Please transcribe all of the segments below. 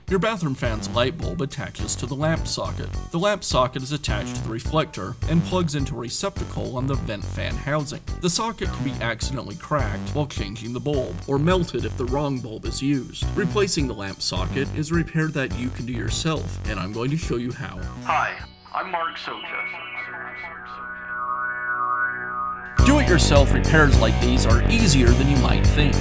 Your bathroom fan's light bulb attaches to the lamp socket. The lamp socket is attached to the reflector and plugs into a receptacle on the vent fan housing. The socket can be accidentally cracked while changing the bulb, or melted if the wrong bulb is used. Replacing the lamp socket is a repair that you can do yourself, and I'm going to show you how. Hi, I'm Mark Soja. Do-it-yourself repairs like these are easier than you might think.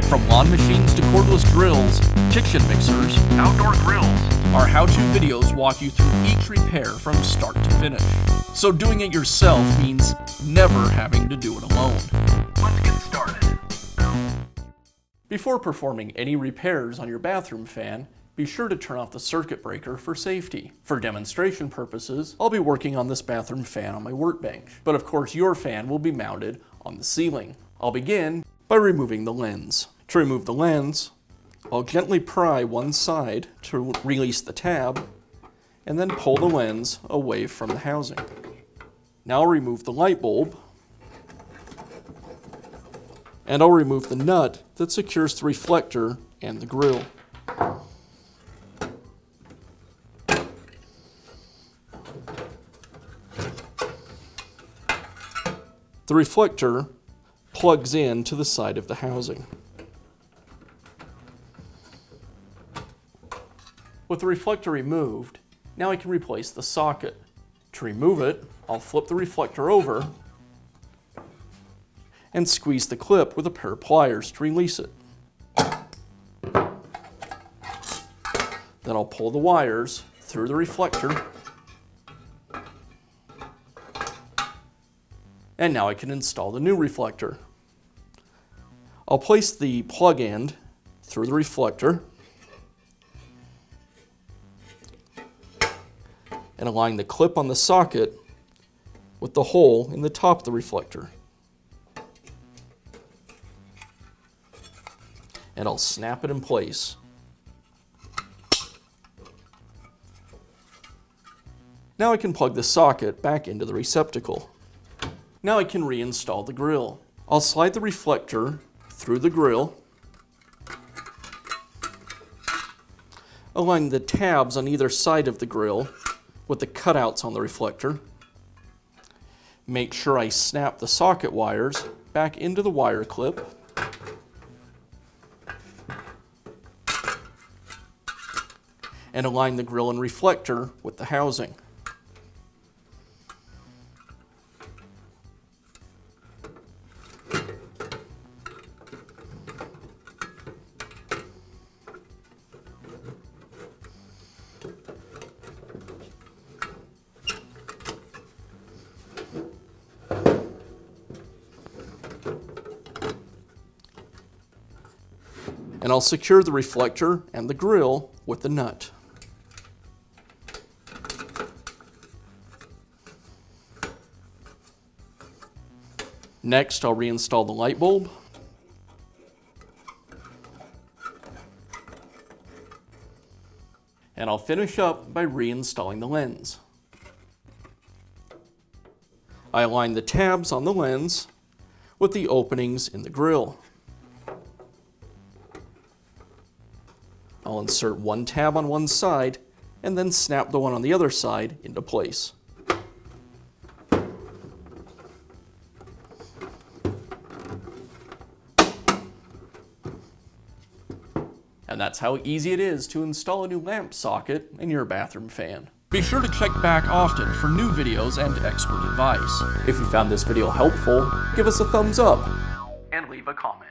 From lawn machines to cordless drills, kitchen mixers, Outdoor grills. our how-to videos walk you through each repair from start to finish. So doing it yourself means never having to do it alone. Let's get started. Before performing any repairs on your bathroom fan, be sure to turn off the circuit breaker for safety. For demonstration purposes, I'll be working on this bathroom fan on my workbench, but of course your fan will be mounted on the ceiling. I'll begin by removing the lens. To remove the lens, I'll gently pry one side to release the tab, and then pull the lens away from the housing. Now I'll remove the light bulb, and I'll remove the nut that secures the reflector and the grill. The reflector plugs in to the side of the housing. With the reflector removed, now I can replace the socket. To remove it, I'll flip the reflector over and squeeze the clip with a pair of pliers to release it. Then I'll pull the wires through the reflector, and now I can install the new reflector. I'll place the plug end through the reflector and align the clip on the socket with the hole in the top of the reflector. And I'll snap it in place. Now I can plug the socket back into the receptacle. Now I can reinstall the grill. I'll slide the reflector through the grill, align the tabs on either side of the grill with the cutouts on the reflector. Make sure I snap the socket wires back into the wire clip. And align the grill and reflector with the housing. And I'll secure the reflector and the grill with the nut. Next, I'll reinstall the light bulb. And I'll finish up by reinstalling the lens. I align the tabs on the lens with the openings in the grill. I'll insert one tab on one side and then snap the one on the other side into place. And that's how easy it is to install a new lamp socket in your bathroom fan. Be sure to check back often for new videos and expert advice. If you found this video helpful, give us a thumbs up And leave a comment.